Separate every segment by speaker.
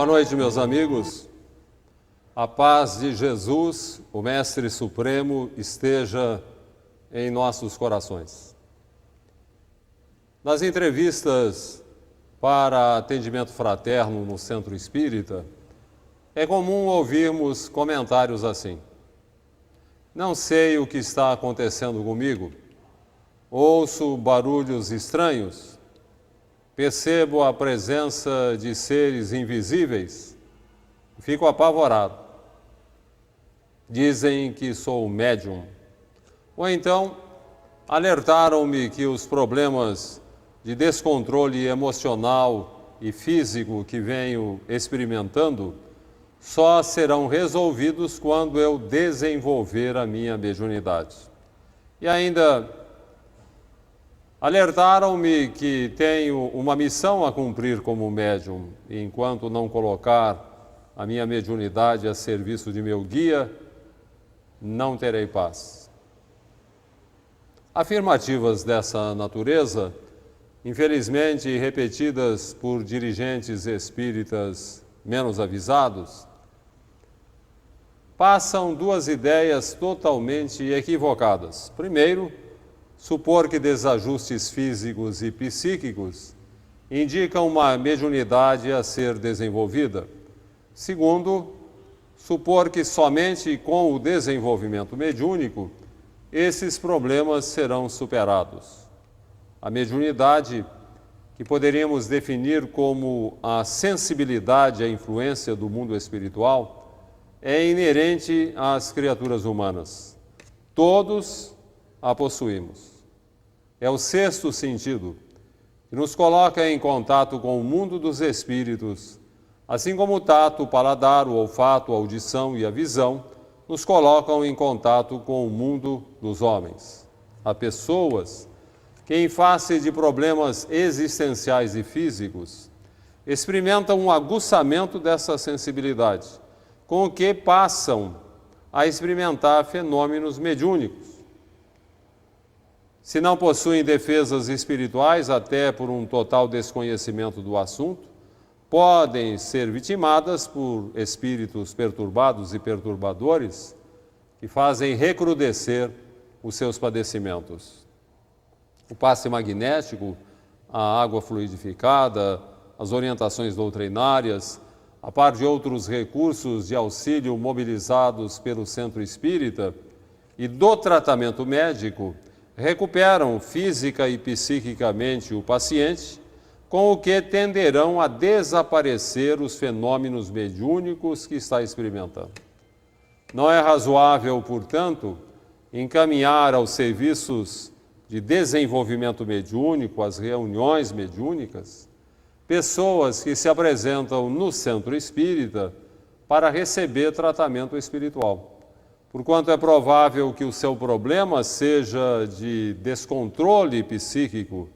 Speaker 1: Boa noite, meus amigos. A paz de Jesus, o Mestre Supremo, esteja em nossos corações. Nas entrevistas para atendimento fraterno no Centro Espírita, é comum ouvirmos comentários assim: não sei o que está acontecendo comigo, ouço barulhos estranhos, percebo a presença de seres invisíveis, fico apavorado. Dizem que sou médium. Ou então, alertaram-me que os problemas de descontrole emocional e físico que venho experimentando só serão resolvidos quando eu desenvolver a minha mediunidade. E ainda alertaram-me que tenho uma missão a cumprir como médium, e enquanto não colocar a minha mediunidade a serviço de meu guia, não terei paz. Afirmativas dessa natureza, infelizmente repetidas por dirigentes espíritas menos avisados, passam duas ideias totalmente equivocadas. Primeiro, supor que desajustes físicos e psíquicos indicam uma mediunidade a ser desenvolvida. Segundo, supor que somente com o desenvolvimento mediúnico esses problemas serão superados. A mediunidade, que poderíamos definir como a sensibilidade à influência do mundo espiritual, é inerente às criaturas humanas. Todos a possuímos. É o sexto sentido, que nos coloca em contato com o mundo dos espíritos, assim como o tato, o paladar, o olfato, a audição e a visão nos colocam em contato com o mundo dos homens. Há pessoas que, em face de problemas existenciais e físicos, experimentam um aguçamento dessa sensibilidade, com o que passam a experimentar fenômenos mediúnicos. Se não possuem defesas espirituais, até por um total desconhecimento do assunto, podem ser vitimadas por espíritos perturbados e perturbadores que fazem recrudescer os seus padecimentos. O passe magnético, a água fluidificada, as orientações doutrinárias, a par de outros recursos de auxílio mobilizados pelo Centro Espírita e do tratamento médico, recuperam física e psiquicamente o paciente, com o que tenderão a desaparecer os fenômenos mediúnicos que está experimentando. Não é razoável, portanto, encaminhar aos serviços de desenvolvimento mediúnico, às reuniões mediúnicas, pessoas que se apresentam no Centro Espírita para receber tratamento espiritual, porquanto é provável que o seu problema seja de descontrole psíquico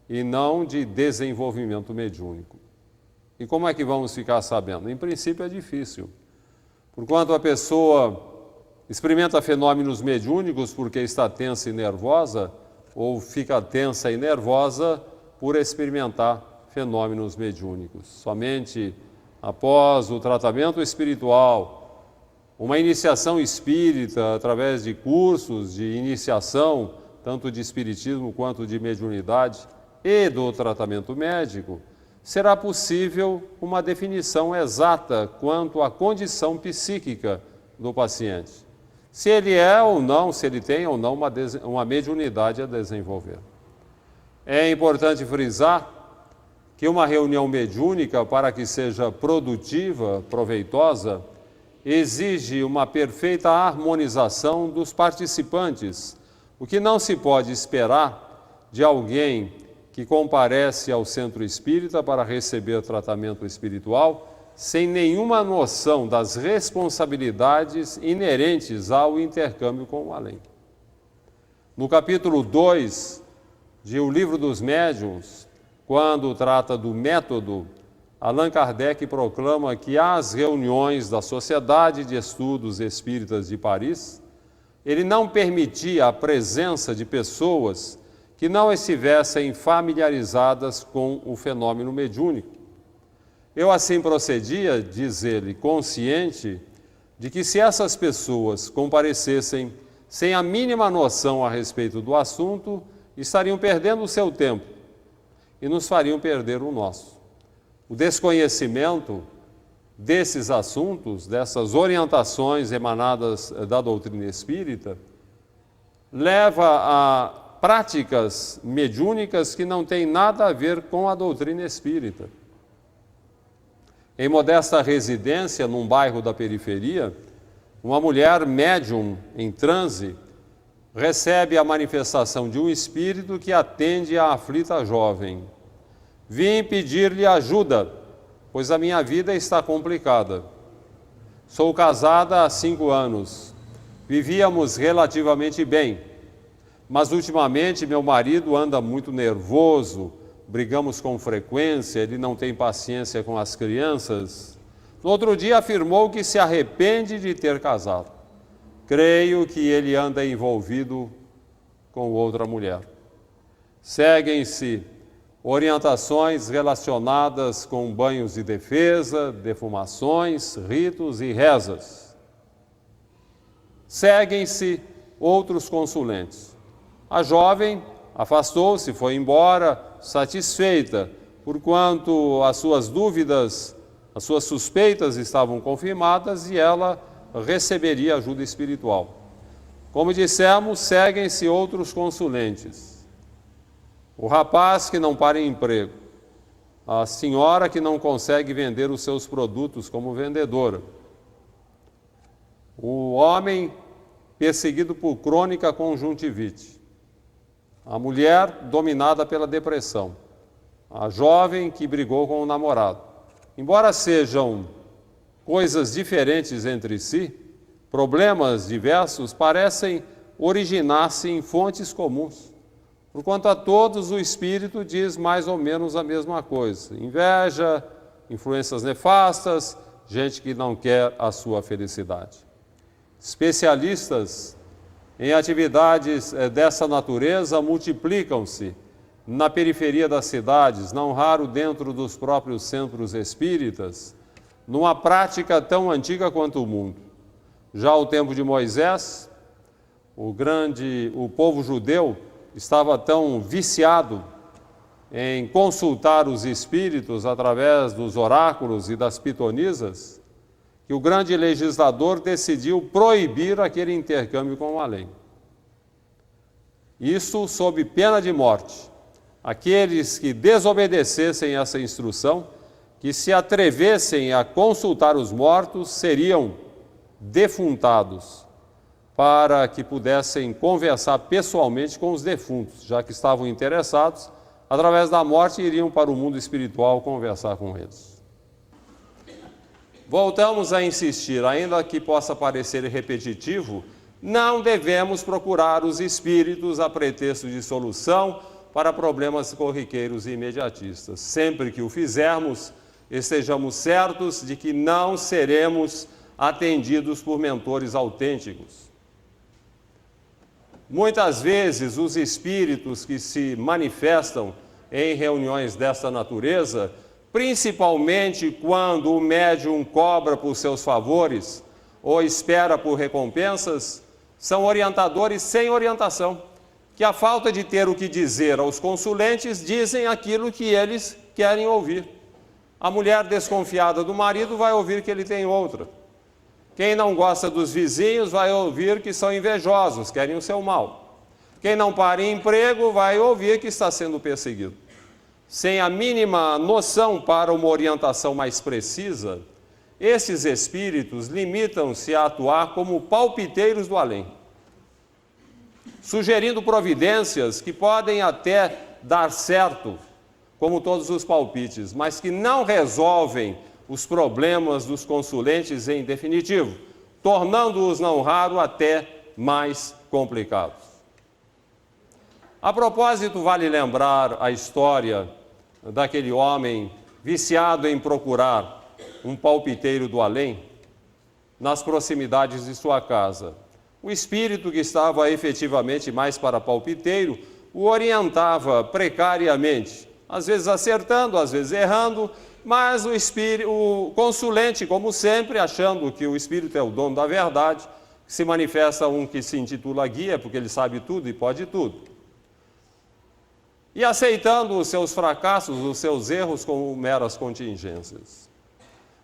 Speaker 1: e não de desenvolvimento mediúnico. E como é que vamos ficar sabendo? Em princípio é difícil, porquanto a pessoa experimenta fenômenos mediúnicos porque está tensa e nervosa, ou fica tensa e nervosa por experimentar fenômenos mediúnicos. Somente após o tratamento espiritual, uma iniciação espírita através de cursos de iniciação, tanto de espiritismo quanto de mediunidade, e do tratamento médico, será possível uma definição exata quanto à condição psíquica do paciente. Se ele é ou não, se ele tem ou não uma mediunidade a desenvolver. É importante frisar que uma reunião mediúnica, para que seja produtiva, proveitosa, exige uma perfeita harmonização dos participantes, o que não se pode esperar de alguém que comparece ao Centro Espírita para receber tratamento espiritual sem nenhuma noção das responsabilidades inerentes ao intercâmbio com o além. No capítulo 2 de O Livro dos Médiuns, quando trata do método, Allan Kardec proclama que às reuniões da Sociedade de Estudos Espíritas de Paris, ele não permitia a presença de pessoas que não estivessem familiarizadas com o fenômeno mediúnico. Eu assim procedia, diz ele, consciente de que se essas pessoas comparecessem sem a mínima noção a respeito do assunto, estariam perdendo o seu tempo e nos fariam perder o nosso. O desconhecimento desses assuntos, dessas orientações emanadas da doutrina espírita, leva a práticas mediúnicas que não têm nada a ver com a doutrina espírita. Em modesta residência, num bairro da periferia, uma mulher médium em transe recebe a manifestação de um espírito que atende à aflita jovem. Vim pedir-lhe ajuda, pois a minha vida está complicada. Sou casada há 5 anos. Vivíamos relativamente bem, mas ultimamente meu marido anda muito nervoso, brigamos com frequência, ele não tem paciência com as crianças. No outro dia afirmou que se arrepende de ter casado. Creio que ele anda envolvido com outra mulher. Seguem-se orientações relacionadas com banhos de defesa, defumações, ritos e rezas. Seguem-se outros consulentes. A jovem afastou-se, foi embora, satisfeita, porquanto as suas dúvidas, as suas suspeitas estavam confirmadas e ela receberia ajuda espiritual. Como dissemos, seguem-se outros consulentes. O rapaz que não para em emprego, a senhora que não consegue vender os seus produtos como vendedora, o homem perseguido por crônica conjuntivite, a mulher dominada pela depressão, a jovem que brigou com o namorado. Embora sejam coisas diferentes entre si, problemas diversos parecem originar-se em fontes comuns. Porquanto a todos o Espírito diz mais ou menos a mesma coisa. Inveja, influências nefastas, gente que não quer a sua felicidade. Especialistas em atividades dessa natureza multiplicam-se na periferia das cidades, não raro dentro dos próprios centros espíritas, numa prática tão antiga quanto o mundo. Já ao tempo de Moisés, o povo judeu estava tão viciado em consultar os espíritos através dos oráculos e das pitonisas, que o grande legislador decidiu proibir aquele intercâmbio com o além. Isso sob pena de morte. Aqueles que desobedecessem essa instrução, que se atrevessem a consultar os mortos, seriam defuntados, para que pudessem conversar pessoalmente com os defuntos, já que estavam interessados, através da morte iriam para o mundo espiritual conversar com eles. Voltamos a insistir, ainda que possa parecer repetitivo, não devemos procurar os espíritos a pretexto de solução para problemas corriqueiros e imediatistas. Sempre que o fizermos, estejamos certos de que não seremos atendidos por mentores autênticos. Muitas vezes, os espíritos que se manifestam em reuniões desta natureza, principalmente quando o médium cobra por seus favores ou espera por recompensas, são orientadores sem orientação, que a falta de ter o que dizer aos consulentes, dizem aquilo que eles querem ouvir. A mulher desconfiada do marido vai ouvir que ele tem outra. Quem não gosta dos vizinhos vai ouvir que são invejosos, querem o seu mal. Quem não para em emprego vai ouvir que está sendo perseguido. Sem a mínima noção para uma orientação mais precisa, esses espíritos limitam-se a atuar como palpiteiros do além, sugerindo providências que podem até dar certo, como todos os palpites, mas que não resolvem os problemas dos consulentes em definitivo, tornando-os, não raro, até mais complicados. A propósito, vale lembrar a história daquele homem viciado em procurar um palpiteiro do além nas proximidades de sua casa. O espírito, que estava efetivamente mais para palpiteiro, o orientava precariamente, às vezes acertando, às vezes errando, mas o consulente, como sempre, achando que o Espírito é o dono da verdade, se manifesta um que se intitula guia, porque ele sabe tudo e pode tudo. E aceitando os seus fracassos, os seus erros como meras contingências.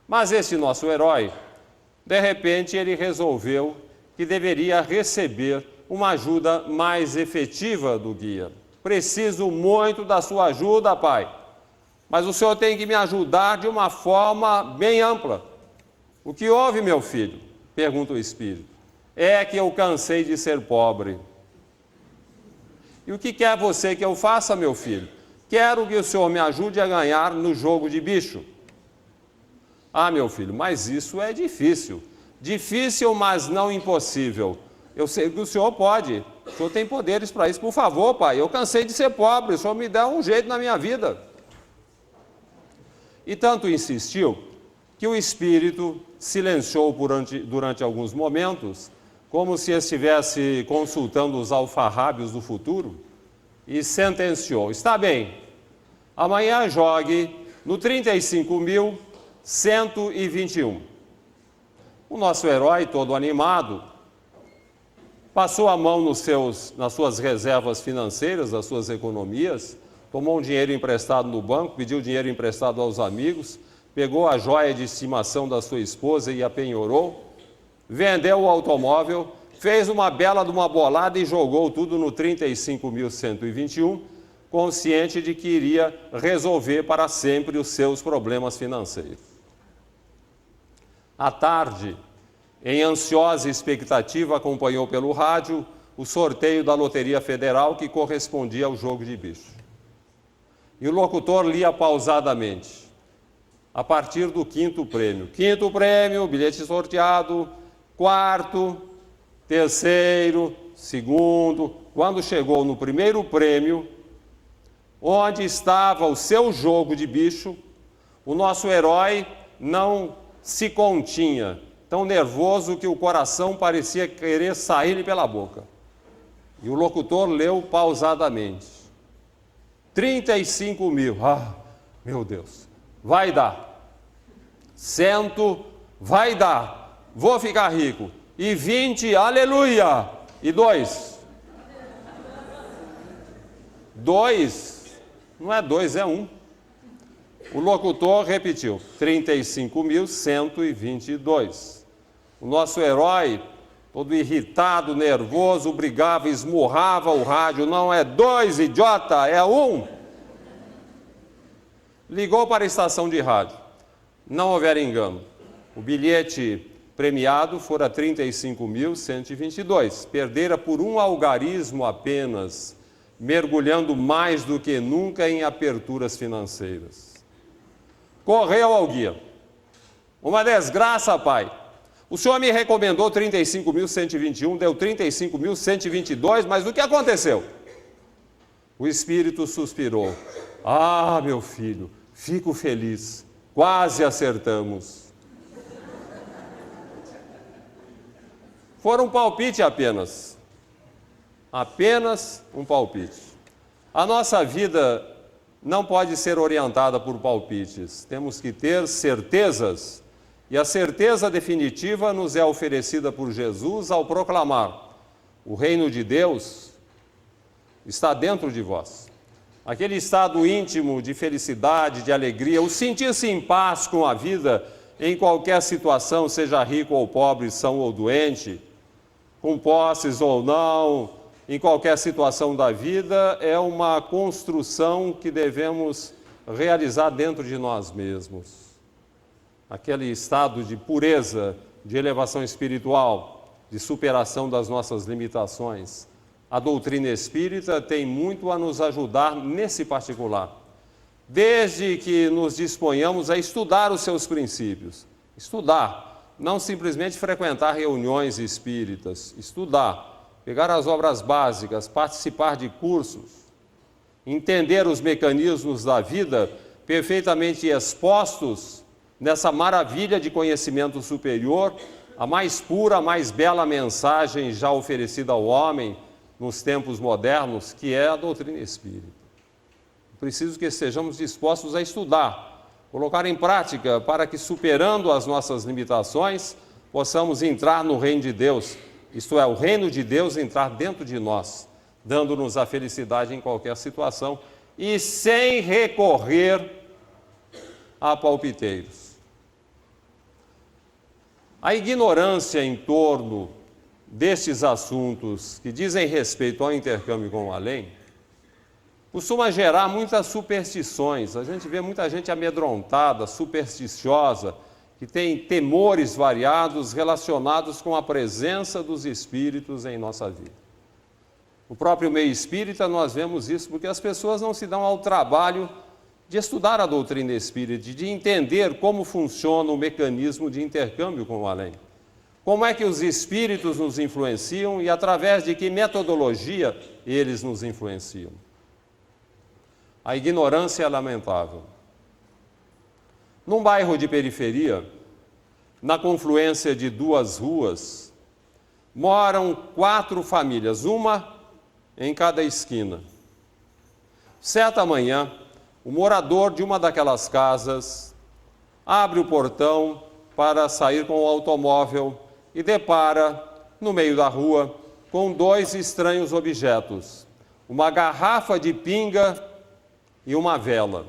Speaker 1: Mas esse nosso herói, de repente, ele resolveu que deveria receber uma ajuda mais efetiva do guia. Preciso muito da sua ajuda, pai, mas o senhor tem que me ajudar de uma forma bem ampla. O que houve, meu filho? Pergunta o Espírito. É que eu cansei de ser pobre. E o que quer você que eu faça, meu filho? Quero que o senhor me ajude a ganhar no jogo de bicho. Ah, meu filho, mas isso é difícil. Difícil, mas não impossível. Eu sei que o senhor pode. O senhor tem poderes para isso. Por favor, pai, eu cansei de ser pobre. O senhor me dá um jeito na minha vida. E tanto insistiu que o Espírito silenciou durante alguns momentos, como se estivesse consultando os alfarrábios do futuro, e sentenciou: está bem, amanhã jogue no 35.121. O nosso herói, todo animado, passou a mão nas suas reservas financeiras, nas suas economias, tomou um dinheiro emprestado no banco, pediu dinheiro emprestado aos amigos, pegou a joia de estimação da sua esposa e a penhorou, vendeu o automóvel, fez uma bela de uma bolada e jogou tudo no 35.121, consciente de que iria resolver para sempre os seus problemas financeiros. À tarde, em ansiosa expectativa, acompanhou pelo rádio o sorteio da Loteria Federal que correspondia ao jogo de bicho. E o locutor lia pausadamente, a partir do quinto prêmio. Quinto prêmio, bilhete sorteado, quarto, terceiro, segundo. Quando chegou no primeiro prêmio, onde estava o seu jogo de bicho, o nosso herói não se continha, tão nervoso que o coração parecia querer sair-lhe pela boca. E o locutor leu pausadamente. 35 mil, meu Deus, vai dar. 100, vai dar, vou ficar rico. E 20, aleluia. E 2? 2, não é 2, é 1. O locutor repetiu, 35.122. O nosso herói, todo irritado, nervoso, brigava, esmurrava o rádio. Não é 2, idiota, é 1. Ligou para a estação de rádio. Não houver engano. O bilhete premiado fora 35.122. Perdera por um algarismo apenas, mergulhando mais do que nunca em aperturas financeiras. Correu ao guia. Uma desgraça, pai. O senhor me recomendou 35.121, deu 35.122, mas o que aconteceu? O Espírito suspirou. Ah, meu filho, fico feliz. Quase acertamos. Foi um palpite apenas. Apenas um palpite. A nossa vida não pode ser orientada por palpites. Temos que ter certezas. E a certeza definitiva nos é oferecida por Jesus ao proclamar: o reino de Deus está dentro de vós. Aquele estado íntimo de felicidade, de alegria, o sentir-se em paz com a vida em qualquer situação, seja rico ou pobre, são ou doente, com posses ou não, em qualquer situação da vida, é uma construção que devemos realizar dentro de nós mesmos. Aquele estado de pureza, de elevação espiritual, de superação das nossas limitações. A doutrina espírita tem muito a nos ajudar nesse particular, desde que nos disponhamos a estudar os seus princípios. Estudar, não simplesmente frequentar reuniões espíritas, estudar, pegar as obras básicas, participar de cursos, entender os mecanismos da vida perfeitamente expostos nessa maravilha de conhecimento superior, a mais pura, a mais bela mensagem já oferecida ao homem nos tempos modernos, que é a doutrina espírita. Preciso que estejamos dispostos a estudar, colocar em prática para que, superando as nossas limitações, possamos entrar no reino de Deus, isto é, o reino de Deus entrar dentro de nós, dando-nos a felicidade em qualquer situação e sem recorrer a palpiteiros. A ignorância em torno destes assuntos que dizem respeito ao intercâmbio com o além costuma gerar muitas superstições. A gente vê muita gente amedrontada, supersticiosa, que tem temores variados relacionados com a presença dos espíritos em nossa vida. No próprio meio espírita nós vemos isso, porque as pessoas não se dão ao trabalho de estudar a doutrina espírita, de entender como funciona o mecanismo de intercâmbio com o além. Como é que os espíritos nos influenciam e através de que metodologia eles nos influenciam. A ignorância é lamentável. Num bairro de periferia, na confluência de duas ruas, moram 4 famílias, uma em cada esquina. Certa manhã, o morador de uma daquelas casas abre o portão para sair com o automóvel e depara, no meio da rua, com 2 estranhos objetos, uma garrafa de pinga e uma vela.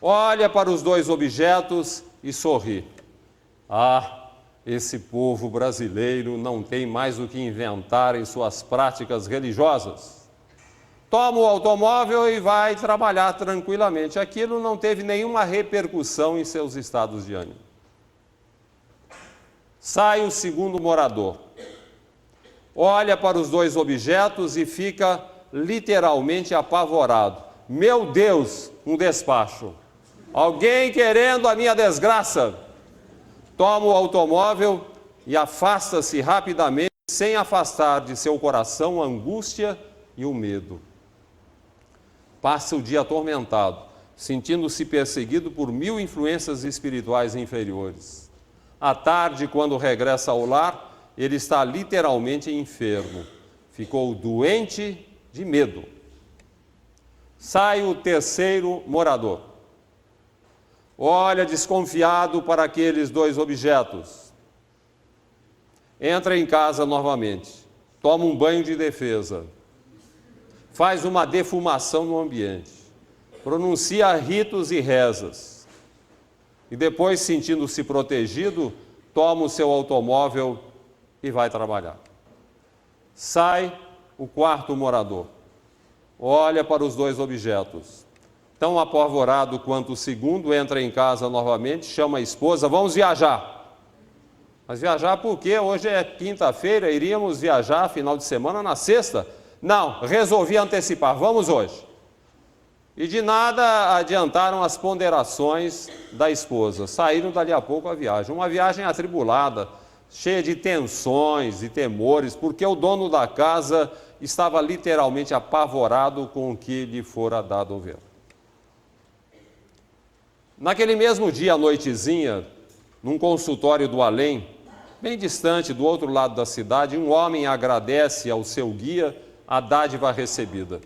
Speaker 1: Olha para os 2 objetos e sorri. Ah, esse povo brasileiro não tem mais o que inventar em suas práticas religiosas. Toma o automóvel e vai trabalhar tranquilamente. Aquilo não teve nenhuma repercussão em seus estados de ânimo. Sai o segundo morador. Olha para os 2 objetos e fica literalmente apavorado. Meu Deus, um despacho. Alguém querendo a minha desgraça. Toma o automóvel e afasta-se rapidamente, sem afastar de seu coração a angústia e o medo. Passa o dia atormentado, sentindo-se perseguido por 1000 influências espirituais inferiores. À tarde, quando regressa ao lar, ele está literalmente enfermo. Ficou doente de medo. Sai o terceiro morador. Olha desconfiado para aqueles 2 objetos. Entra em casa novamente. Toma um banho de defesa. Faz uma defumação no ambiente. Pronuncia ritos e rezas. E depois, sentindo-se protegido, toma o seu automóvel e vai trabalhar. Sai o 4º morador. Olha para os 2 objetos. Tão apavorado quanto o segundo, entra em casa novamente, chama a esposa, vamos viajar. Mas viajar por quê? Hoje é quinta-feira, iríamos viajar final de semana na sexta. Não, resolvi antecipar, vamos hoje. E de nada adiantaram as ponderações da esposa. Saíram dali a pouco a viagem. Uma viagem atribulada, cheia de tensões e temores, porque o dono da casa estava literalmente apavorado com o que lhe fora dado a ver. Naquele mesmo dia, à noitezinha, num consultório do além, bem distante do outro lado da cidade, um homem agradece ao seu guia a dádiva recebida.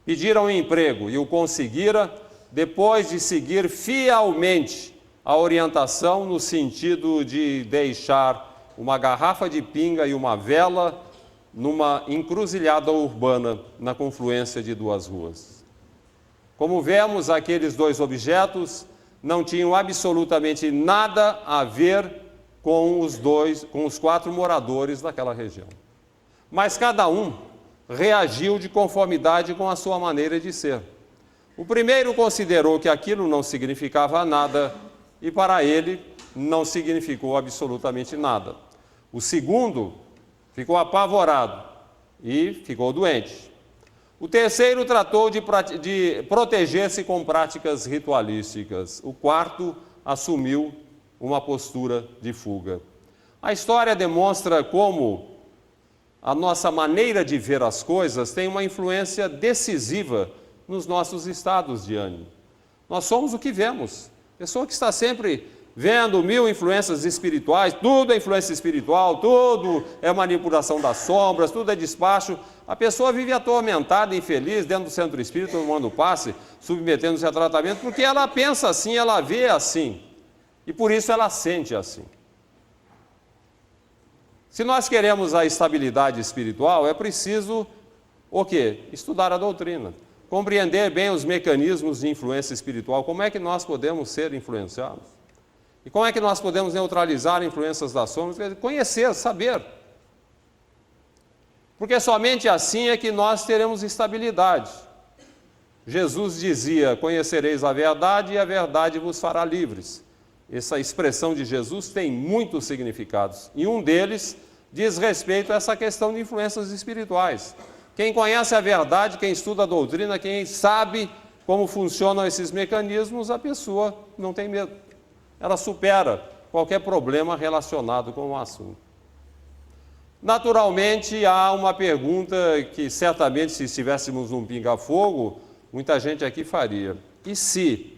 Speaker 1: Pediram um emprego e o conseguira depois de seguir fielmente a orientação no sentido de deixar uma garrafa de pinga e uma vela numa encruzilhada urbana na confluência de 2 ruas. Como vemos, aqueles 2 objetos não tinham absolutamente nada a ver com os 4 moradores daquela região. Mas cada um reagiu de conformidade com a sua maneira de ser. O primeiro considerou que aquilo não significava nada e para ele não significou absolutamente nada. O segundo ficou apavorado e ficou doente. O terceiro tratou de proteger-se com práticas ritualísticas. O 4º assumiu uma postura de fuga. A história demonstra como a nossa maneira de ver as coisas tem uma influência decisiva nos nossos estados de ânimo. Nós somos o que vemos. Pessoa que está sempre vendo 1000 influências espirituais, tudo é influência espiritual, tudo é manipulação das sombras, tudo é despacho, a pessoa vive atormentada, infeliz, dentro do centro espírita, tomando passe, submetendo-se a tratamento, porque ela pensa assim, ela vê assim, e por isso ela sente assim. Se nós queremos a estabilidade espiritual, é preciso o quê? Estudar a doutrina, compreender bem os mecanismos de influência espiritual, como é que nós podemos ser influenciados. E como é que nós podemos neutralizar influências das sombras? Conhecer, saber. Porque somente assim é que nós teremos estabilidade. Jesus dizia, conhecereis a verdade e a verdade vos fará livres. Essa expressão de Jesus tem muitos significados. E um deles diz respeito a essa questão de influências espirituais. Quem conhece a verdade, quem estuda a doutrina, quem sabe como funcionam esses mecanismos, a pessoa não tem medo. Ela supera qualquer problema relacionado com o assunto. Naturalmente, há uma pergunta que certamente, se estivéssemos num pinga-fogo, muita gente aqui faria. E se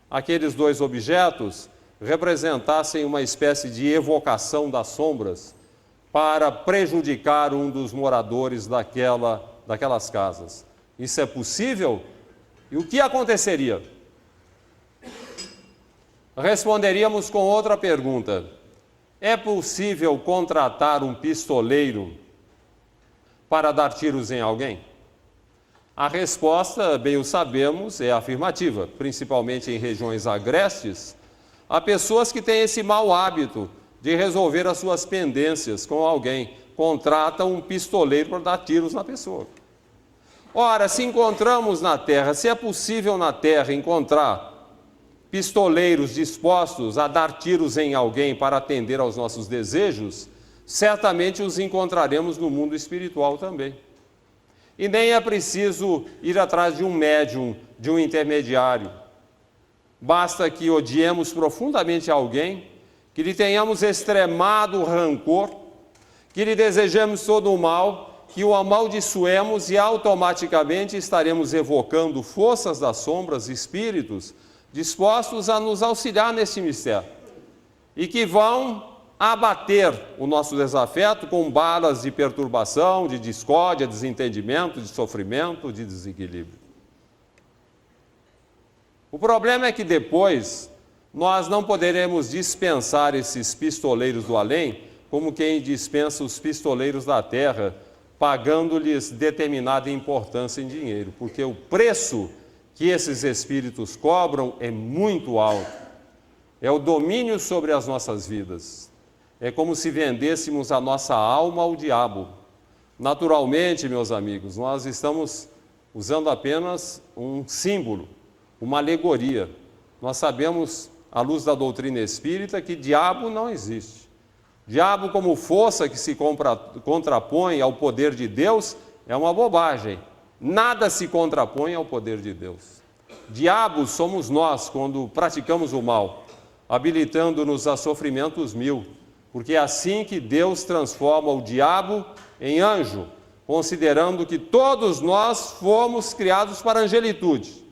Speaker 1: aqueles dois objetos representassem uma espécie de evocação das sombras para prejudicar um dos moradores daquelas casas? Isso é possível? E o que aconteceria? Responderíamos com outra pergunta. É possível contratar um pistoleiro para dar tiros em alguém? A resposta, bem o sabemos, é afirmativa, principalmente em regiões agrestes. Há pessoas que têm esse mau hábito de resolver as suas pendências com alguém, contratam um pistoleiro para dar tiros na pessoa. Ora, se encontramos na Terra, se é possível na Terra encontrar pistoleiros dispostos a dar tiros em alguém para atender aos nossos desejos, certamente os encontraremos no mundo espiritual também. E nem é preciso ir atrás de um médium, de um intermediário. Basta que odiemos profundamente alguém, que lhe tenhamos extremado rancor, que lhe desejemos todo o mal, que o amaldiçoemos e automaticamente estaremos evocando forças das sombras, espíritos, dispostos a nos auxiliar nesse mistério, e que vão abater o nosso desafeto com balas de perturbação, de discórdia, desentendimento, de sofrimento, de desequilíbrio. O problema é que depois nós não poderemos dispensar esses pistoleiros do além como quem dispensa os pistoleiros da terra, pagando-lhes determinada importância em dinheiro, porque o preço que esses espíritos cobram é muito alto. É o domínio sobre as nossas vidas. É como se vendêssemos a nossa alma ao diabo. Naturalmente, meus amigos, nós estamos usando apenas um símbolo, uma alegoria. Nós sabemos, à luz da doutrina espírita, que diabo não existe. Diabo como força que se contrapõe ao poder de Deus é uma bobagem. Nada se contrapõe ao poder de Deus. Diabos somos nós quando praticamos o mal, habilitando-nos a sofrimentos 1000, porque é assim que Deus transforma o diabo em anjo, considerando que todos nós fomos criados para a angelitude.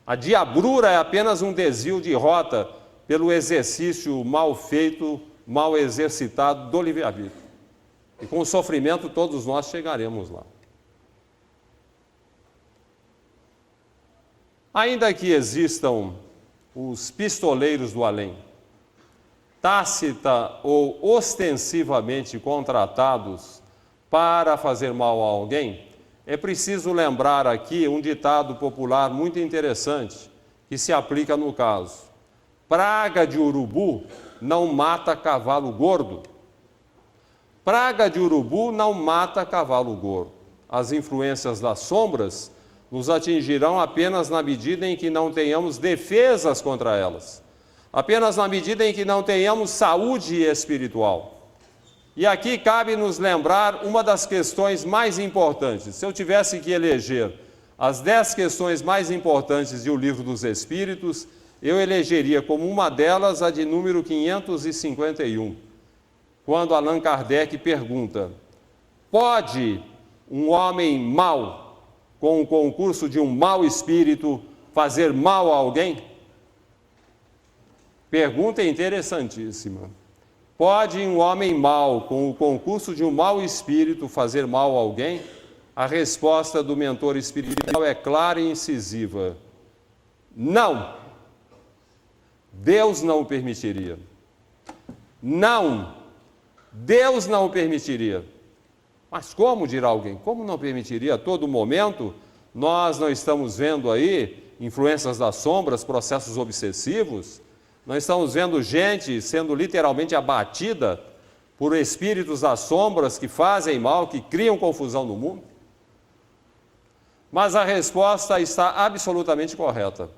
Speaker 1: A diabrura é apenas um desvio de rota pelo exercício mal feito, mal exercitado do livre-arbítrio. E com o sofrimento todos nós chegaremos lá. Ainda que existam os pistoleiros do além, tácita ou ostensivamente contratados para fazer mal a alguém, é preciso lembrar aqui um ditado popular muito interessante que se aplica no caso. Praga de urubu não mata cavalo gordo. Praga de urubu não mata cavalo gordo. As influências das sombras nos atingirão apenas na medida em que não tenhamos defesas contra elas, apenas na medida em que não tenhamos saúde espiritual. E aqui cabe nos lembrar uma das questões mais importantes. Se eu tivesse que eleger as 10 questões mais importantes de O Livro dos Espíritos, eu elegeria como uma delas a de número 551, quando Allan Kardec pergunta: pode um homem mau, com o concurso de um mau espírito, fazer mal a alguém? Pergunta interessantíssima. Pode um homem mau, com o concurso de um mau espírito, fazer mal a alguém? A resposta do mentor espiritual é clara e incisiva. Não. Deus não o permitiria. Não. Deus não o permitiria. Mas como, dirá alguém? Como não permitiria? A todo momento, nós não estamos vendo aí influências das sombras, processos obsessivos? Nós estamos vendo gente sendo literalmente abatida por espíritos das sombras que fazem mal, que criam confusão no mundo? Mas a resposta está absolutamente correta.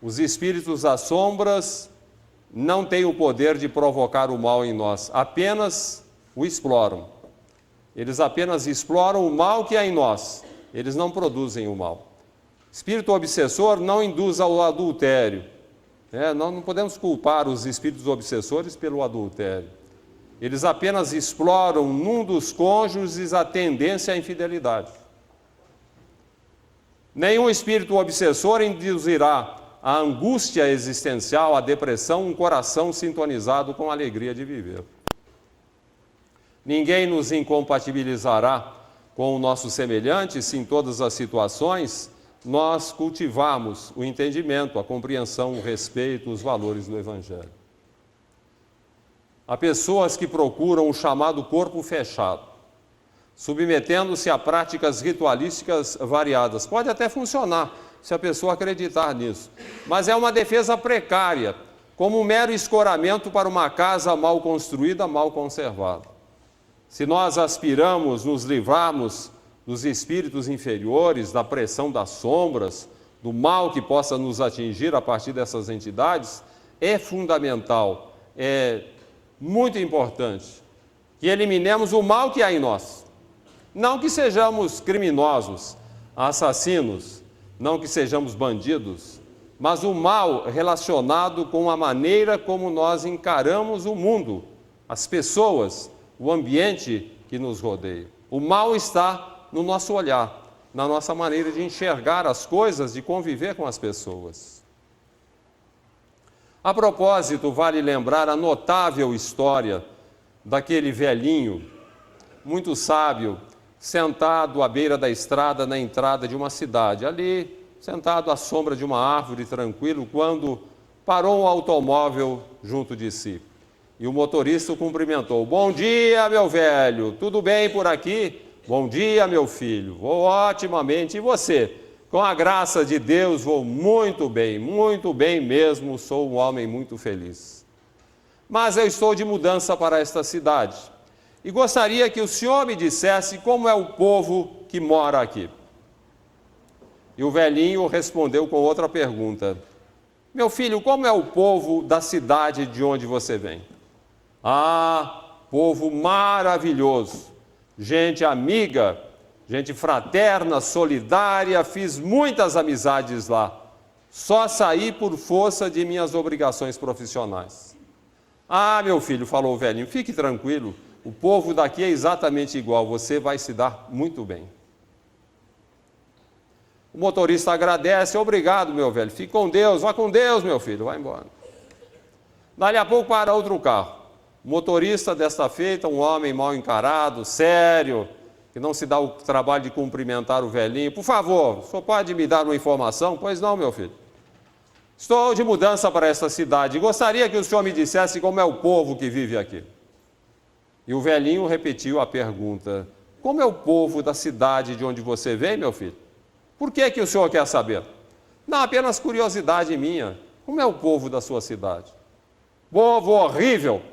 Speaker 1: Os espíritos das sombras não têm o poder de provocar o mal em nós, apenas o exploram. Eles apenas exploram o mal que há em nós, eles não produzem o mal. Espírito obsessor não induz ao adultério. Nós não podemos culpar os espíritos obsessores pelo adultério. Eles apenas exploram num dos cônjuges a tendência à infidelidade. Nenhum espírito obsessor induzirá a angústia existencial, a depressão, um coração sintonizado com a alegria de viver. Ninguém nos incompatibilizará com o nosso semelhante se em todas as situações nós cultivarmos o entendimento, a compreensão, o respeito, os valores do Evangelho. Há pessoas que procuram o chamado corpo fechado, submetendo-se a práticas ritualísticas variadas. Pode até funcionar, se a pessoa acreditar nisso, mas é uma defesa precária, como um mero escoramento para uma casa mal construída, mal conservada. Se nós aspiramos nos livrarmos dos espíritos inferiores, da pressão das sombras, do mal que possa nos atingir a partir dessas entidades, é fundamental, é muito importante que eliminemos o mal que há em nós. Não que sejamos criminosos, assassinos, não que sejamos bandidos, mas o mal relacionado com a maneira como nós encaramos o mundo, as pessoas, o ambiente que nos rodeia. O mal está no nosso olhar, na nossa maneira de enxergar as coisas, de conviver com as pessoas. A propósito, vale lembrar a notável história daquele velhinho, muito sábio, sentado à beira da estrada na entrada de uma cidade, ali, sentado à sombra de uma árvore, tranquilo, quando parou um automóvel junto de si. E o motorista o cumprimentou. Bom dia, meu velho, tudo bem por aqui? Bom dia, meu filho, vou otimamente. E você? Com a graça de Deus, vou muito bem mesmo, sou um homem muito feliz. Mas eu estou de mudança para esta cidade e gostaria que o senhor me dissesse como é o povo que mora aqui. E o velhinho respondeu com outra pergunta. Meu filho, como é o povo da cidade de onde você vem? Ah, povo maravilhoso. Gente amiga, gente fraterna, solidária, fiz muitas amizades lá. Só saí por força de minhas obrigações profissionais. Ah, meu filho, falou o velhinho, fique tranquilo, o povo daqui é exatamente igual, você vai se dar muito bem. O motorista agradece, obrigado, meu velho, fique com Deus, vá com Deus, meu filho, vai embora. Dali a pouco para outro carro. O motorista, desta feita, um homem mal encarado, sério, que não se dá o trabalho de cumprimentar o velhinho. Por favor, o senhor pode me dar uma informação? Pois não, meu filho. Estou de mudança para esta cidade e gostaria que o senhor me dissesse como é o povo que vive aqui. E o velhinho repetiu a pergunta. Como é o povo da cidade de onde você vem, meu filho? Por que o senhor quer saber? Não, apenas curiosidade minha. Como é o povo da sua cidade? Povo horrível.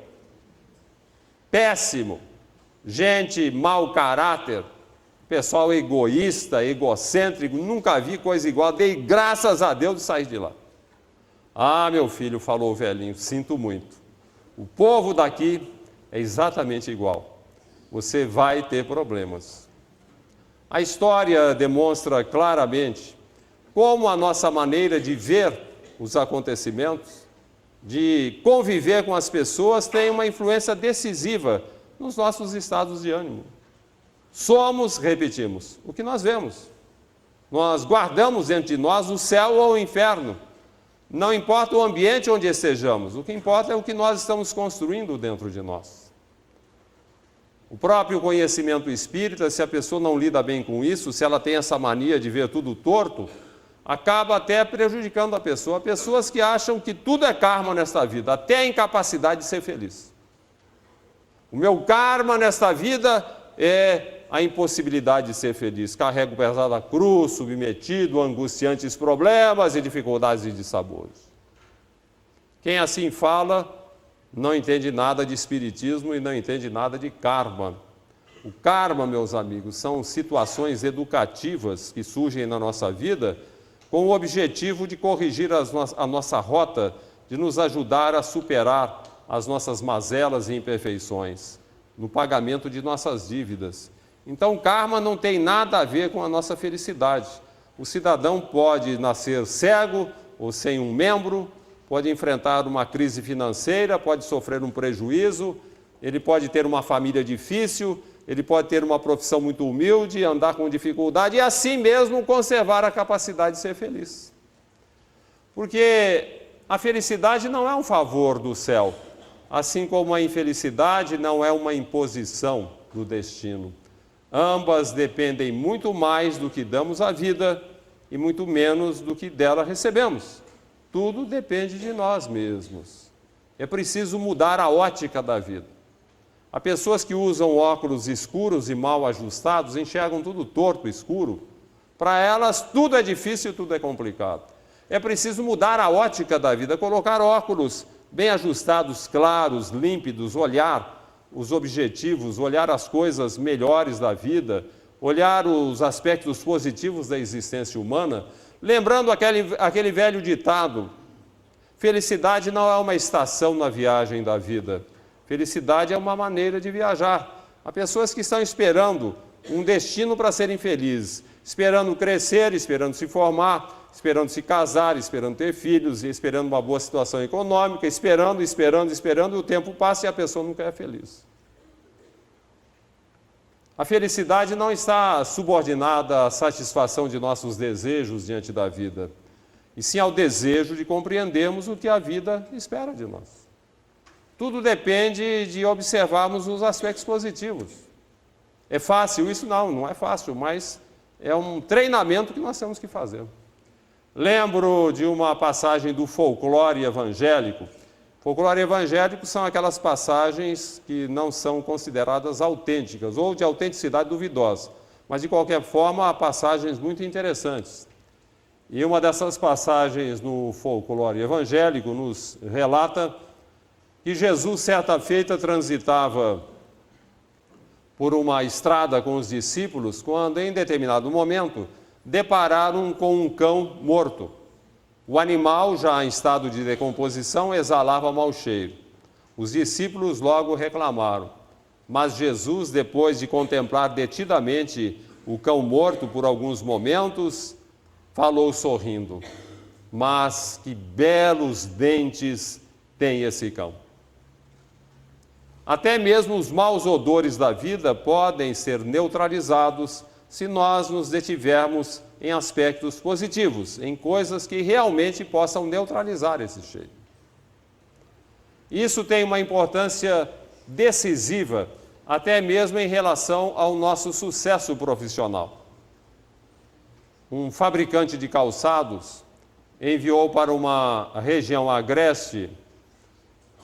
Speaker 1: Péssimo, gente mau caráter, pessoal egoísta, egocêntrico, nunca vi coisa igual, dei graças a Deus de sair de lá. Ah, meu filho, falou o velhinho, sinto muito. O povo daqui é exatamente igual. Você vai ter problemas. A história demonstra claramente como a nossa maneira de ver os acontecimentos, de conviver com as pessoas, tem uma influência decisiva nos nossos estados de ânimo. Somos, repetimos, o que nós vemos. Nós guardamos dentro de nós o céu ou o inferno. Não importa o ambiente onde estejamos, o que importa é o que nós estamos construindo dentro de nós. O próprio conhecimento espírita, se a pessoa não lida bem com isso, se ela tem essa mania de ver tudo torto, acaba até prejudicando a pessoa. Há pessoas que acham que tudo é karma nesta vida, até a incapacidade de ser feliz. O meu karma nesta vida é a impossibilidade de ser feliz. Carrego pesada cruz, submetido a angustiantes problemas e dificuldades e dissabores. Quem assim fala não entende nada de espiritismo e não entende nada de karma. O karma, meus amigos, são situações educativas que surgem na nossa vida com o objetivo de corrigir a nossa rota, de nos ajudar a superar as nossas mazelas e imperfeições, no pagamento de nossas dívidas. Então, karma não tem nada a ver com a nossa felicidade. O cidadão pode nascer cego ou sem um membro, pode enfrentar uma crise financeira, pode sofrer um prejuízo, ele pode ter uma família difícil, ele pode ter uma profissão muito humilde, andar com dificuldade e assim mesmo conservar a capacidade de ser feliz. Porque a felicidade não é um favor do céu, assim como a infelicidade não é uma imposição do destino. Ambas dependem muito mais do que damos à vida e muito menos do que dela recebemos. Tudo depende de nós mesmos. É preciso mudar a ótica da vida. Há pessoas que usam óculos escuros e mal ajustados, enxergam tudo torto, escuro. Para elas, tudo é difícil, tudo é complicado. É preciso mudar a ótica da vida, colocar óculos bem ajustados, claros, límpidos, olhar os objetivos, olhar as coisas melhores da vida, olhar os aspectos positivos da existência humana, lembrando aquele velho ditado: felicidade não é uma estação na viagem da vida, felicidade é uma maneira de viajar. Há pessoas que estão esperando um destino para serem felizes, esperando crescer, esperando se formar, esperando se casar, esperando ter filhos, esperando uma boa situação econômica, esperando, e o tempo passa e a pessoa nunca é feliz. A felicidade não está subordinada à satisfação de nossos desejos diante da vida, e sim ao desejo de compreendermos o que a vida espera de nós. Tudo depende de observarmos os aspectos positivos. É fácil isso? Não é fácil, mas é um treinamento que nós temos que fazer. Lembro de uma passagem do folclore evangélico. Folclore evangélico são aquelas passagens que não são consideradas autênticas ou de autenticidade duvidosa, mas de qualquer forma há passagens muito interessantes. E uma dessas passagens no folclore evangélico nos relata que Jesus, certa feita, transitava por uma estrada com os discípulos, quando em determinado momento depararam com um cão morto. O animal, já em estado de decomposição, exalava mau cheiro. Os discípulos logo reclamaram, mas Jesus, depois de contemplar detidamente o cão morto por alguns momentos, falou sorrindo: mas que belos dentes tem esse cão. Até mesmo os maus odores da vida podem ser neutralizados se nós nos detivermos em aspectos positivos, em coisas que realmente possam neutralizar esse cheiro. Isso tem uma importância decisiva, até mesmo em relação ao nosso sucesso profissional. Um fabricante de calçados enviou para uma região agreste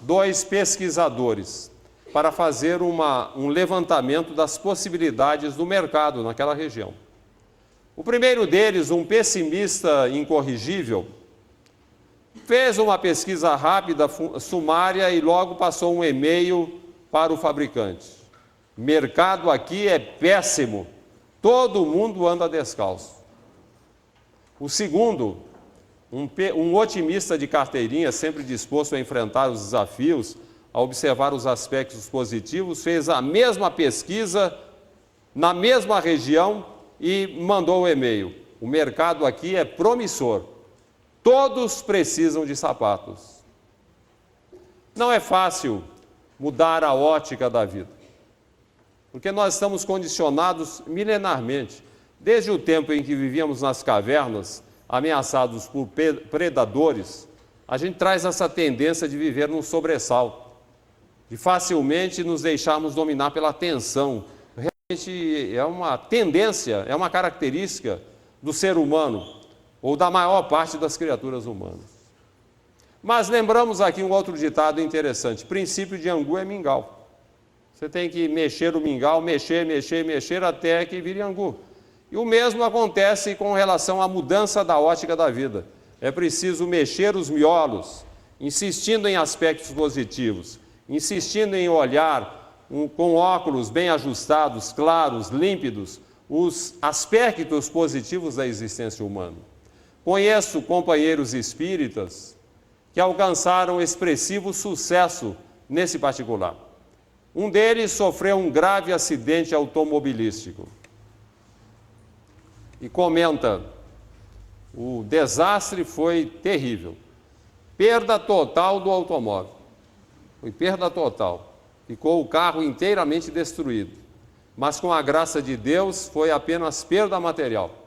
Speaker 1: 2 pesquisadores para fazer um levantamento das possibilidades do mercado naquela região. O primeiro deles, um pessimista incorrigível, fez uma pesquisa rápida, sumária, e logo passou um e-mail para o fabricante: mercado aqui é péssimo, todo mundo anda descalço. O segundo, um otimista de carteirinha, sempre disposto a enfrentar os desafios, a observar os aspectos positivos, fez a mesma pesquisa na mesma região e mandou o e-mail: o mercado aqui é promissor, todos precisam de sapatos. Não é fácil mudar a ótica da vida, porque nós estamos condicionados milenarmente, desde o tempo em que vivíamos nas cavernas, ameaçados por predadores, a gente traz essa tendência de viver num sobressalto, de facilmente nos deixarmos dominar pela tensão. Realmente é uma tendência, é uma característica do ser humano, ou da maior parte das criaturas humanas. Mas lembramos aqui um outro ditado interessante: princípio de angu é mingau. Você tem que mexer o mingau, mexer até que vire angu. E o mesmo acontece com relação à mudança da ótica da vida. É preciso mexer os miolos, insistindo em aspectos positivos, insistindo em olhar com óculos bem ajustados, claros, límpidos, os aspectos positivos da existência humana. Conheço companheiros espíritas que alcançaram expressivo sucesso nesse particular. Um deles sofreu um grave acidente automobilístico e comenta: o desastre foi terrível, perda total do automóvel, foi perda total, ficou o carro inteiramente destruído, mas com a graça de Deus foi apenas perda material.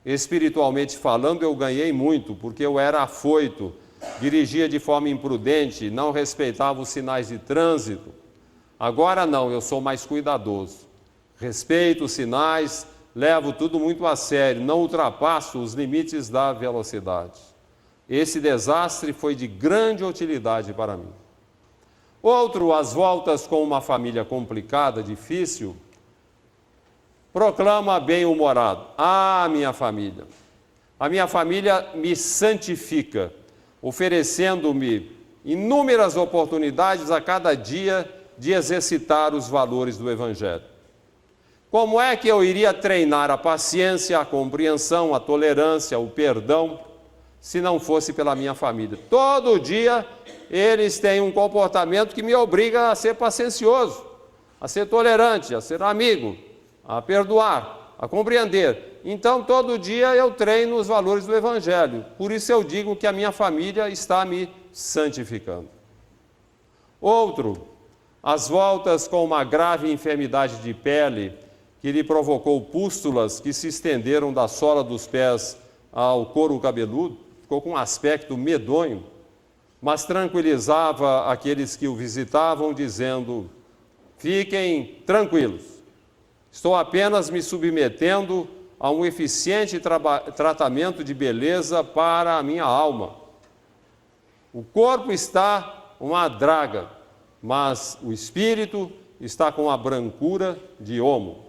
Speaker 1: Espiritualmente falando, eu ganhei muito, porque eu era afoito, dirigia de forma imprudente, não respeitava os sinais de trânsito. Agora não, eu sou mais cuidadoso, respeito os sinais, levo tudo muito a sério, não ultrapasso os limites da velocidade. Esse desastre foi de grande utilidade para mim. Outro, às voltas com uma família complicada, difícil, proclama bem-humorado: ah, a minha família me santifica, oferecendo-me inúmeras oportunidades a cada dia de exercitar os valores do Evangelho. Como é que eu iria treinar a paciência, a compreensão, a tolerância, o perdão, se não fosse pela minha família? Todo dia eles têm um comportamento que me obriga a ser paciencioso, a ser tolerante, a ser amigo, a perdoar, a compreender. Então, todo dia eu treino os valores do Evangelho. Por isso eu digo que a minha família está me santificando. Outro, às voltas com uma grave enfermidade de pele, que lhe provocou pústulas que se estenderam da sola dos pés ao couro cabeludo, ficou com um aspecto medonho, mas tranquilizava aqueles que o visitavam, dizendo: fiquem tranquilos, estou apenas me submetendo a um eficiente tratamento de beleza para a minha alma. O corpo está uma draga, mas o espírito está com a brancura de homo.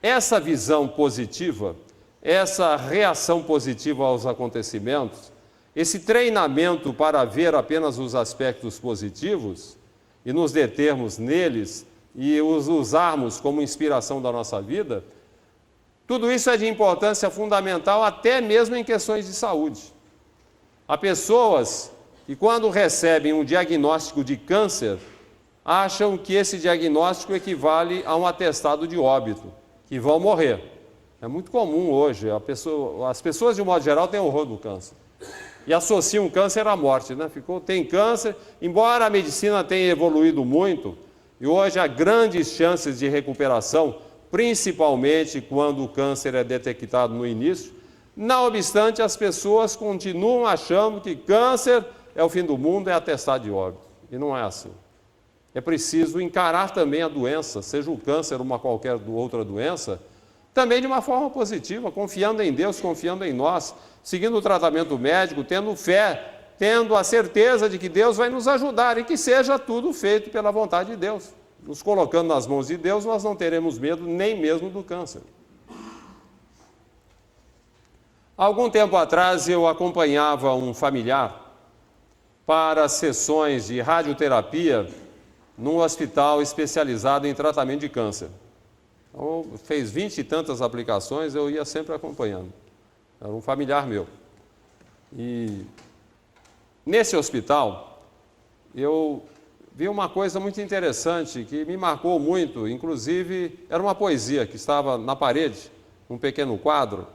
Speaker 1: Essa visão positiva, essa reação positiva aos acontecimentos, esse treinamento para ver apenas os aspectos positivos e nos determos neles e os usarmos como inspiração da nossa vida, tudo isso é de importância fundamental até mesmo em questões de saúde. Há pessoas que, quando recebem um diagnóstico de câncer, acham que esse diagnóstico equivale a um atestado de óbito, que vão morrer. É muito comum hoje, as pessoas de um modo geral têm horror do câncer e associam o câncer à morte, né? Tem câncer, embora a medicina tenha evoluído muito, e hoje há grandes chances de recuperação, principalmente quando o câncer é detectado no início. Não obstante, as pessoas continuam achando que câncer é o fim do mundo, é atestado de óbito, e não é assim. É preciso encarar também a doença, seja o câncer ou uma qualquer outra doença, também de uma forma positiva, confiando em Deus, confiando em nós, seguindo o tratamento médico, tendo fé, tendo a certeza de que Deus vai nos ajudar e que seja tudo feito pela vontade de Deus. Nos colocando nas mãos de Deus, nós não teremos medo nem mesmo do câncer. Algum tempo atrás, eu acompanhava um familiar para sessões de radioterapia num hospital especializado em tratamento de câncer. Então, fez 20 e tantas aplicações, eu ia sempre acompanhando. Era um familiar meu. E nesse hospital, eu vi uma coisa muito interessante que me marcou muito, inclusive era uma poesia que estava na parede, um pequeno quadro.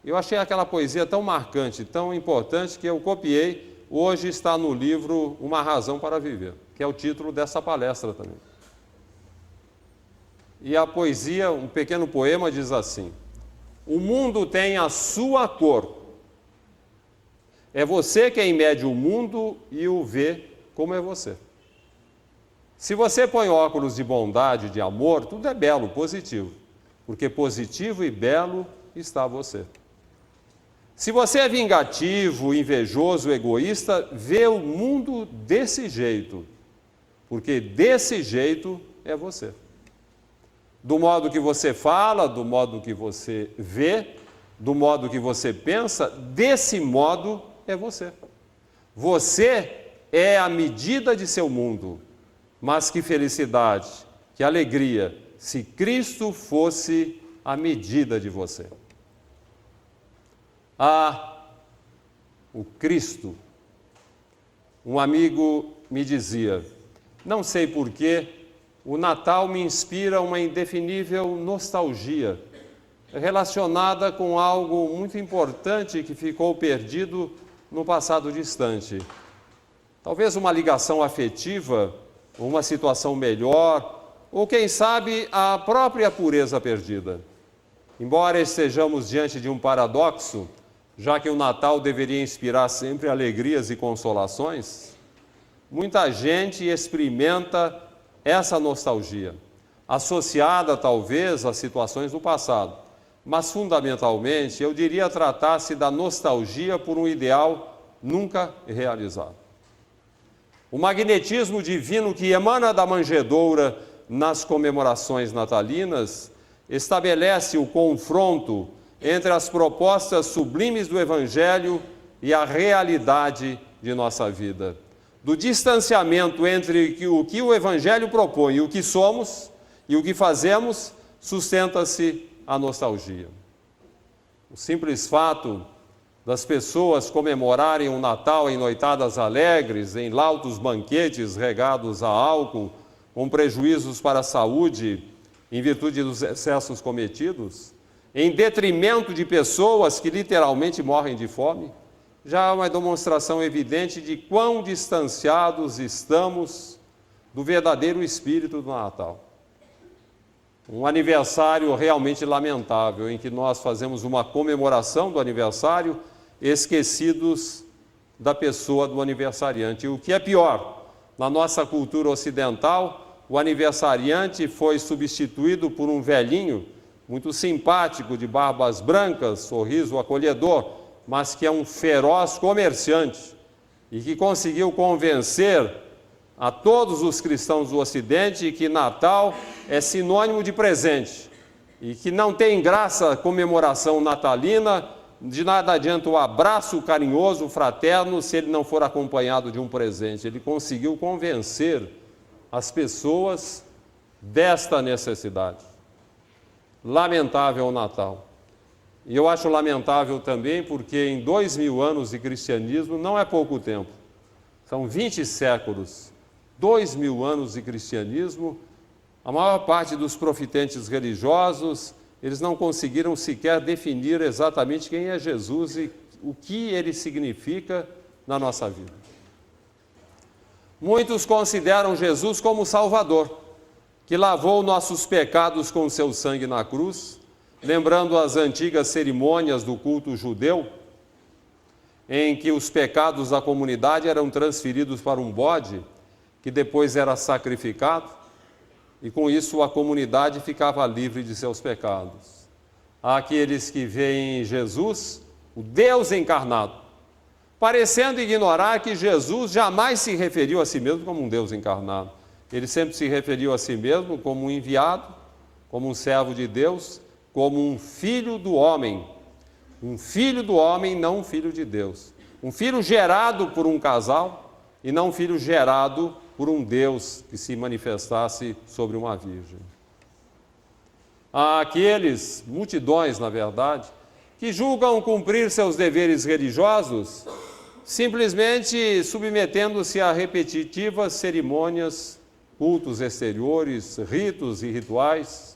Speaker 1: Eu achei aquela poesia tão marcante, tão importante, que eu copiei. Hoje está no livro Uma Razão para Viver, que é o título dessa palestra também. E a poesia, um pequeno poema, diz assim: o mundo tem a sua cor, É você quem mede o mundo e o vê como é você. Se você põe óculos de bondade, de amor, tudo é belo, positivo. Porque positivo e belo está você. Se você é vingativo, invejoso, egoísta, vê o mundo desse jeito. Porque desse jeito é você. Do modo que você fala, do modo que você vê, do modo que você pensa, desse modo é você. Você é a medida de seu mundo. Mas que felicidade, que alegria, se Cristo fosse a medida de você. O Cristo. Um amigo me dizia, não sei porquê, o Natal me inspira uma indefinível nostalgia, relacionada com algo muito importante que ficou perdido no passado distante. Talvez uma ligação afetiva, uma situação melhor, ou quem sabe a própria pureza perdida. Embora estejamos diante de um paradoxo, já que o Natal deveria inspirar sempre alegrias e consolações, muita gente experimenta essa nostalgia, associada talvez a situações do passado, mas fundamentalmente eu diria tratar-se da nostalgia por um ideal nunca realizado. O magnetismo divino que emana da manjedoura nas comemorações natalinas estabelece o confronto entre as propostas sublimes do Evangelho e a realidade de nossa vida. Do distanciamento entre o que o Evangelho propõe e o que somos e o que fazemos, sustenta-se a nostalgia. O simples fato das pessoas comemorarem o Natal em noitadas alegres, em lautos banquetes regados a álcool, com prejuízos para a saúde, em virtude dos excessos cometidos, em detrimento de pessoas que literalmente morrem de fome, já é uma demonstração evidente de quão distanciados estamos do verdadeiro espírito do Natal. Um aniversário realmente lamentável, em que nós fazemos uma comemoração do aniversário, esquecidos da pessoa do aniversariante. E o que é pior, na nossa cultura ocidental, o aniversariante foi substituído por um velhinho muito simpático, de barbas brancas, sorriso acolhedor, mas que é um feroz comerciante e que conseguiu convencer a todos os cristãos do Ocidente que Natal é sinônimo de presente e que não tem graça a comemoração natalina, de nada adianta o abraço carinhoso, fraterno, se ele não for acompanhado de um presente. Ele conseguiu convencer as pessoas desta necessidade. Lamentável o Natal. E eu acho lamentável também porque em 2000 anos de cristianismo não é pouco tempo. São 20 séculos, 2000 anos de cristianismo, a maior parte dos profitentes religiosos, eles não conseguiram sequer definir exatamente quem é Jesus e o que ele significa na nossa vida. Muitos consideram Jesus como Salvador, que lavou nossos pecados com seu sangue na cruz, lembrando as antigas cerimônias do culto judeu, em que os pecados da comunidade eram transferidos para um bode, que depois era sacrificado, e com isso a comunidade ficava livre de seus pecados. Há aqueles que veem em Jesus o Deus encarnado, parecendo ignorar que Jesus jamais se referiu a si mesmo como um Deus encarnado. Ele sempre se referiu a si mesmo como um enviado, como um servo de Deus, como um filho do homem. Um filho do homem, não um filho de Deus. Um filho gerado por um casal e não um filho gerado por um Deus que se manifestasse sobre uma virgem. Há aqueles, multidões na verdade, que julgam cumprir seus deveres religiosos simplesmente submetendo-se a repetitivas cerimônias, cultos exteriores, ritos e rituais.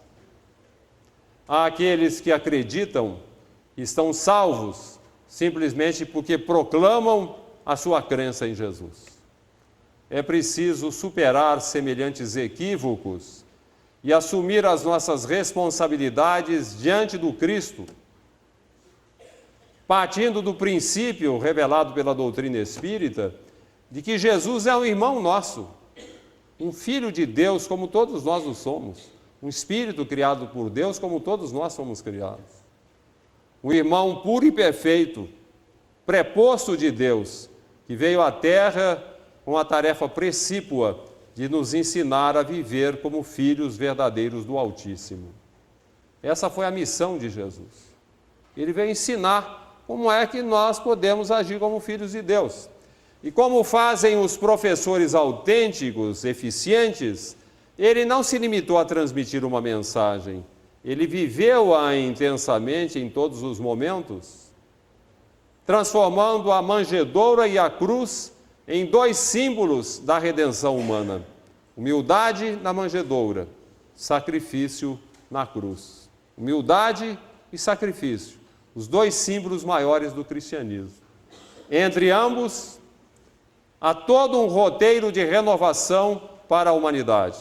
Speaker 1: Há aqueles que acreditam que estão salvos simplesmente porque proclamam a sua crença em Jesus. É preciso superar semelhantes equívocos e assumir as nossas responsabilidades diante do Cristo. partindo do princípio revelado pela doutrina espírita, de que Jesus é um irmão nosso, um filho de Deus como todos nós o somos, um espírito criado por Deus como todos nós somos criados. Um irmão puro e perfeito, preposto de Deus, que veio à Terra com a tarefa precípua de nos ensinar a viver como filhos verdadeiros do Altíssimo. Essa foi a missão de Jesus. Ele veio ensinar como é que nós podemos agir como filhos de Deus. E como fazem os professores autênticos, eficientes, ele não se limitou a transmitir uma mensagem, ele viveu-a intensamente em todos os momentos, transformando a manjedoura e a cruz em dois símbolos da redenção humana: humildade na manjedoura, sacrifício na cruz. Humildade e sacrifício, os dois símbolos maiores do cristianismo. Entre ambos, há todo um roteiro de renovação para a humanidade,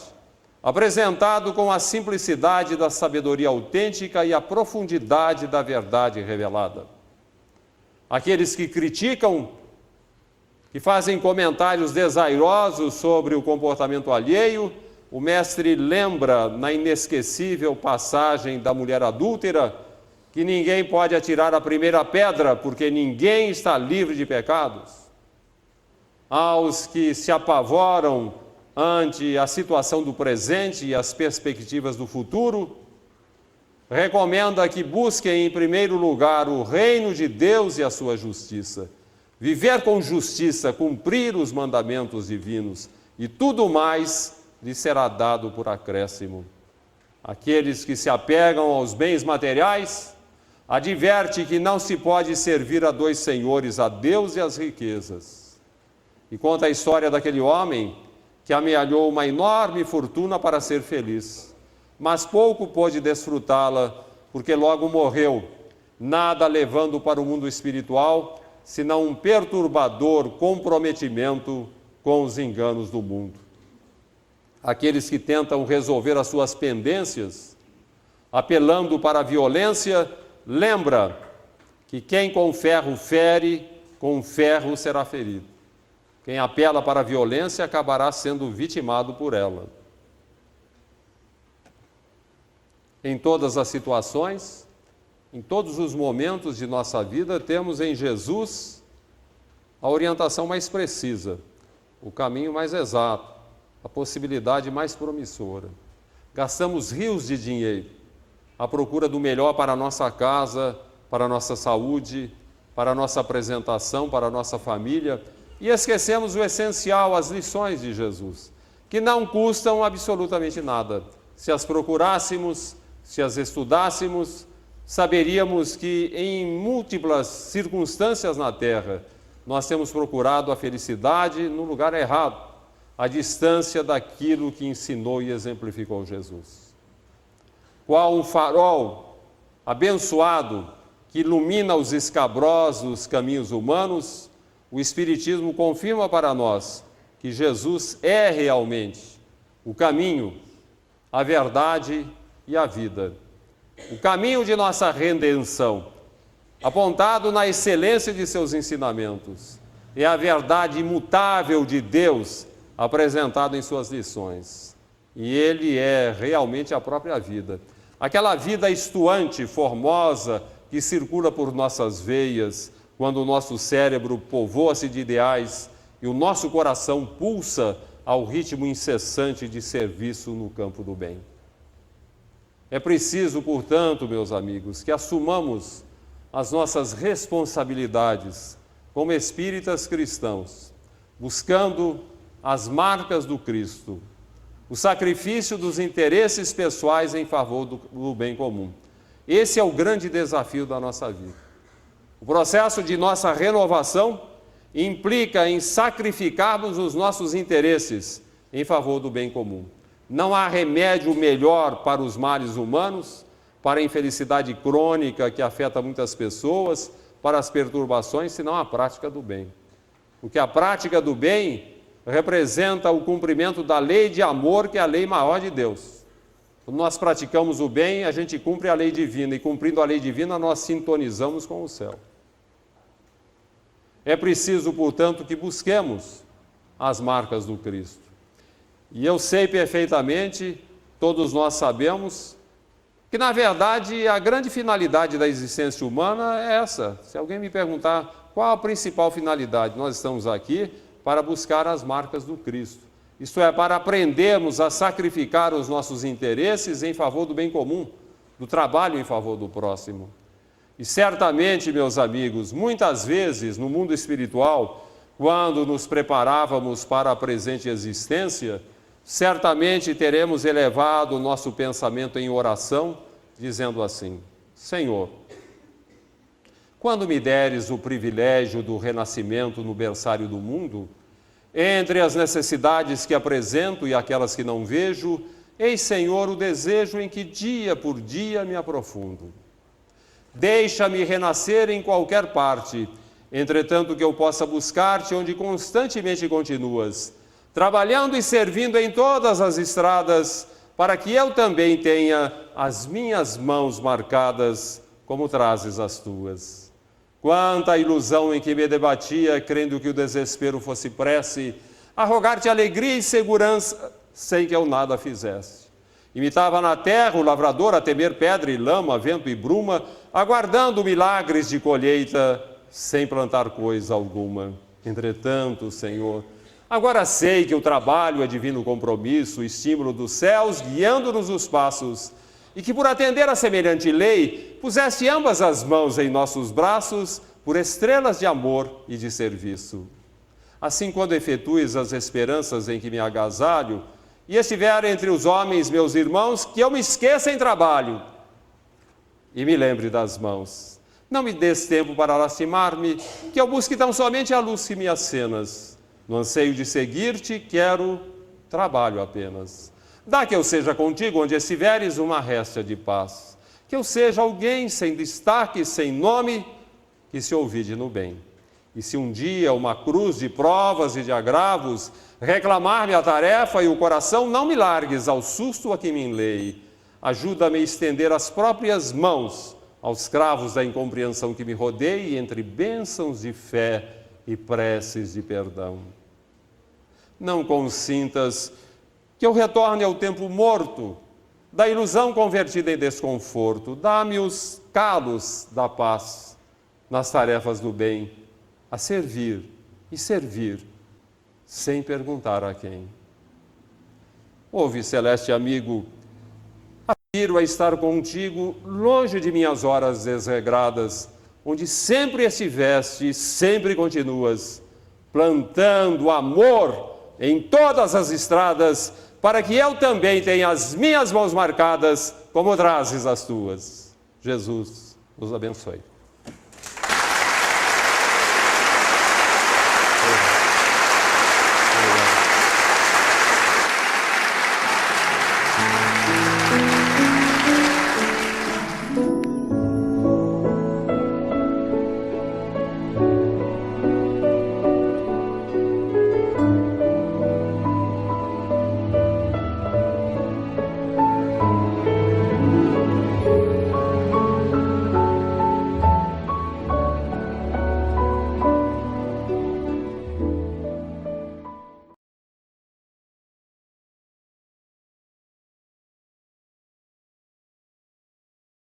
Speaker 1: apresentado com a simplicidade da sabedoria autêntica e a profundidade da verdade revelada. Aqueles que criticam, que fazem comentários desairosos sobre o comportamento alheio, o mestre lembra na inesquecível passagem da mulher adúltera que ninguém pode atirar a primeira pedra porque ninguém está livre de pecados. Aos que se apavoram ante a situação do presente e as perspectivas do futuro, recomenda que busquem em primeiro lugar o reino de Deus e a sua justiça. Viver com justiça, cumprir os mandamentos divinos, e tudo mais lhe será dado por acréscimo. Aqueles que se apegam aos bens materiais, adverte que não se pode servir a dois senhores, a Deus e às riquezas. E conta a história daquele homem que amealhou uma enorme fortuna para ser feliz, mas pouco pôde desfrutá-la, porque logo morreu, nada levando para o mundo espiritual, senão um perturbador comprometimento com os enganos do mundo. Aqueles que tentam resolver as suas pendências, apelando para a violência, lembra que quem com ferro fere, com ferro será ferido. Quem apela para a violência acabará sendo vitimado por ela. Em todas as situações, em todos os momentos de nossa vida, temos em Jesus a orientação mais precisa, o caminho mais exato, a possibilidade mais promissora. Gastamos rios de dinheiro à procura do melhor para a nossa casa, para a nossa saúde, para a nossa apresentação, para a nossa família, e esquecemos o essencial, as lições de Jesus, que não custam absolutamente nada. Se as procurássemos, se as estudássemos, saberíamos que em múltiplas circunstâncias na Terra, nós temos procurado a felicidade no lugar errado, à distância daquilo que ensinou e exemplificou Jesus. Qual um farol abençoado que ilumina os escabrosos caminhos humanos, o Espiritismo confirma para nós que Jesus é realmente o caminho, a verdade e a vida. O caminho de nossa redenção, apontado na excelência de seus ensinamentos, é a verdade imutável de Deus apresentado em suas lições. E Ele é realmente a própria vida. Aquela vida estuante, formosa, que circula por nossas veias, quando o nosso cérebro povoa-se de ideais e o nosso coração pulsa ao ritmo incessante de serviço no campo do bem. É preciso, portanto, meus amigos, que assumamos as nossas responsabilidades como espíritas cristãos, buscando as marcas do Cristo, o sacrifício dos interesses pessoais em favor do bem comum. Esse é o grande desafio da nossa vida. O processo de nossa renovação implica em sacrificarmos os nossos interesses em favor do bem comum. Não há remédio melhor para os males humanos, para a infelicidade crônica que afeta muitas pessoas, para as perturbações, senão a prática do bem. Porque a prática do bem representa o cumprimento da lei de amor, que é a lei maior de Deus. Quando nós praticamos o bem, a gente cumpre a lei divina, e cumprindo a lei divina, nós sintonizamos com o céu. É preciso, portanto, que busquemos as marcas do Cristo. E eu sei perfeitamente, todos nós sabemos, que na verdade a grande finalidade da existência humana é essa. Se alguém me perguntar qual a principal finalidade, nós estamos aqui para buscar as marcas do Cristo. Isto é, para aprendermos a sacrificar os nossos interesses em favor do bem comum, do trabalho em favor do próximo. E certamente, meus amigos, muitas vezes no mundo espiritual, quando nos preparávamos para a presente existência, certamente teremos elevado o nosso pensamento em oração, dizendo assim: Senhor, quando me deres o privilégio do renascimento no berçário do mundo, entre as necessidades que apresento e aquelas que não vejo, eis, Senhor, o desejo em que dia por dia me aprofundo. Deixa-me renascer em qualquer parte, entretanto que eu possa buscar-te onde constantemente continuas, trabalhando e servindo em todas as estradas, para que eu também tenha as minhas mãos marcadas, como trazes as tuas. Quanta ilusão em que me debatia, crendo que o desespero fosse prece, a rogar-te alegria e segurança, sem que eu nada fizesse. Imitava na terra o lavrador a temer pedra e lama, vento e bruma, aguardando milagres de colheita, sem plantar coisa alguma. Entretanto, Senhor, agora sei que o trabalho é divino compromisso, estímulo dos céus, guiando-nos os passos, e que por atender a semelhante lei, puseste ambas as mãos em nossos braços, por estrelas de amor e de serviço. Assim, quando efetues as esperanças em que me agasalho, e estiver entre os homens, meus irmãos, que eu me esqueça em trabalho, e me lembre das mãos. Não me des tempo para lastimar-me, que eu busque tão somente a luz que me acenas. No anseio de seguir-te, quero trabalho apenas. Dá que eu seja contigo onde estiveres uma réstia de paz. Que eu seja alguém sem destaque, sem nome, que se ouvide no bem. E se um dia uma cruz de provas e de agravos reclamar-me a tarefa e o coração, não me largues ao susto a que me enlei. Ajuda-me a estender as próprias mãos aos cravos da incompreensão que me rodeie entre bênçãos de fé e preces de perdão. Não consintas que eu retorne ao tempo morto, da ilusão convertida em desconforto. Dá-me os calos da paz nas tarefas do bem, a servir e servir, sem perguntar a quem. Ouve, celeste amigo, aspiro a estar contigo, longe de minhas horas desregradas, onde sempre estiveste e sempre continuas, plantando amor em todas as estradas, para que eu também tenha as minhas mãos marcadas, como trazes as tuas. Jesus os abençoe.